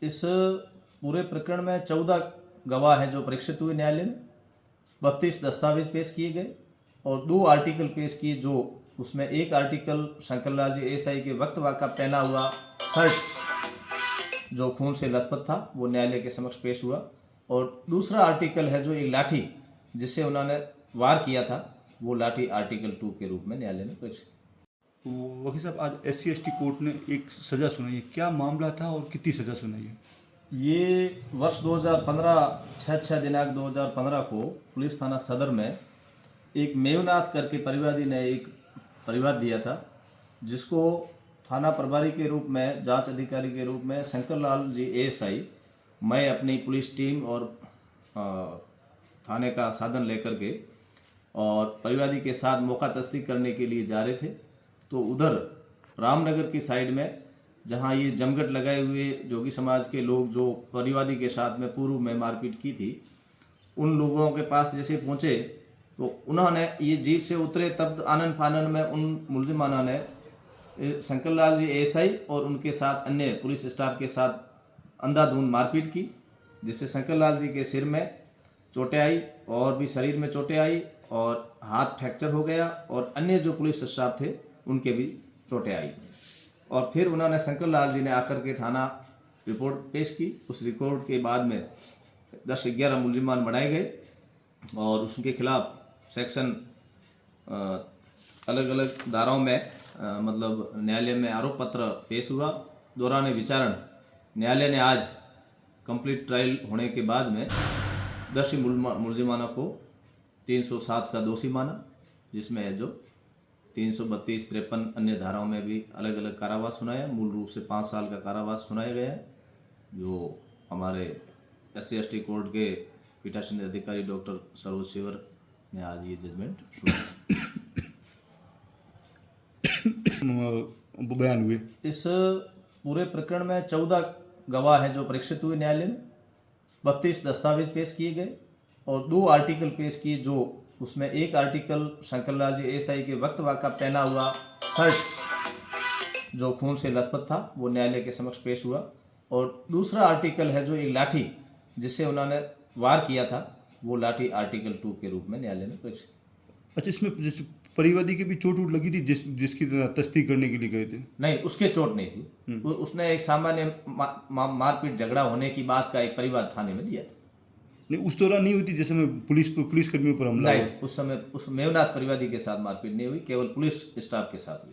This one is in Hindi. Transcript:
इस पूरे प्रकरण में 14 गवाह हैं जो परीक्षित हुए न्यायालय में, 32 दस्तावेज पेश किए गए और 2 आर्टिकल पेश किए। जो उसमें एक आर्टिकल शंकरलाल जी एएसआई के वक्त वाका पहना हुआ शर्ट जो खून से लथपथ था वो न्यायालय के समक्ष पेश हुआ, और दूसरा आर्टिकल है जो एक लाठी जिससे उन्होंने वार किया था, वो लाठी आर्टिकल 2 के रूप में न्यायालय में परीक्षित। वकील साहब, आज SC/ST कोर्ट ने एक सज़ा सुनाई है, क्या मामला था और कितनी सज़ा सुनाई है? ये वर्ष 2015 6 दिनांक 2015 को पुलिस थाना सदर में एक मेवनाथ करके परिवादी ने एक परिवाद दिया था, जिसको थाना प्रभारी के रूप में, जांच अधिकारी के रूप में शंकरलाल जी एएसआई, मैं अपनी पुलिस टीम और थाने का साधन लेकर के और परिवादी के साथ मौका तस्दीक करने के लिए जा रहे थे। तो उधर रामनगर की साइड में जहां ये जमघट लगाए हुए जोगी समाज के लोग जो परिवादी के साथ में पूर्व में मारपीट की थी, उन लोगों के पास जैसे पहुंचे तो उन्होंने ये जीप से उतरे, तब आनन फानन में उन मुलजिमाना ने शंकरलाल जी एएसआई और उनके साथ अन्य पुलिस स्टाफ के साथ अंधाधुंध मारपीट की, जिससे शंकरलाल जी के सिर में चोटें आई और भी शरीर में चोटें आई और हाथ फ्रैक्चर हो गया, और अन्य जो पुलिस स्टाफ थे उनके भी चोटें आई। और फिर उन्होंने शंकरलाल जी ने आकर के थाना रिपोर्ट पेश की। उस रिपोर्ट के बाद में 10-11 मुलजिमान बढ़ाए गए और उसके खिलाफ सेक्शन अलग अलग धाराओं में मतलब न्यायालय में आरोप पत्र पेश हुआ। दौरान विचारण न्यायालय ने आज कंप्लीट ट्रायल होने के बाद में 10 मुलजिमानों को 307 का दोषी माना, जिसमें जो 332, 53 अन्य धाराओं में भी अलग अलग कारावास सुनाया। मूल रूप से 5 साल का कारावास सुनाया गया है, जो हमारे SC/ST कोर्ट के पीठासीन अधिकारी डॉक्टर सरोज शिवर ने आज ये जजमेंट सुनाया। बयान हुए। इस पूरे प्रकरण में 14 गवाह हैं जो परीक्षित हुए न्यायालय में, 32 दस्तावेज पेश किए गए और 2 आर्टिकल पेश किए। जो उसमें एक आर्टिकल शंकरलाल जी एएसआई के वक्त वाका पहना हुआ शर्ट जो खून से लथपथ था वो न्यायालय के समक्ष पेश हुआ, और दूसरा आर्टिकल है जो एक लाठी जिससे उन्होंने वार किया था, वो लाठी आर्टिकल 2 के रूप में न्यायालय में परीक्षित। अच्छा, इसमें जैसे परिवादी की भी चोट वोट लगी थी जिसकी तस्दीक करने के लिए गए थे? नहीं, उसके चोट नहीं थी। उसने एक सामान्य मारपीट झगड़ा होने की बात का एक परिवाद थाने में दिया था। नहीं, उस दौरान नहीं हुई थी जिस समय पुलिस कर्मियों पर हमला हुआ? नहीं, उस समय उस मेवनाथ परिवादी के साथ मारपीट नहीं हुई, केवल पुलिस स्टाफ के साथ हुई।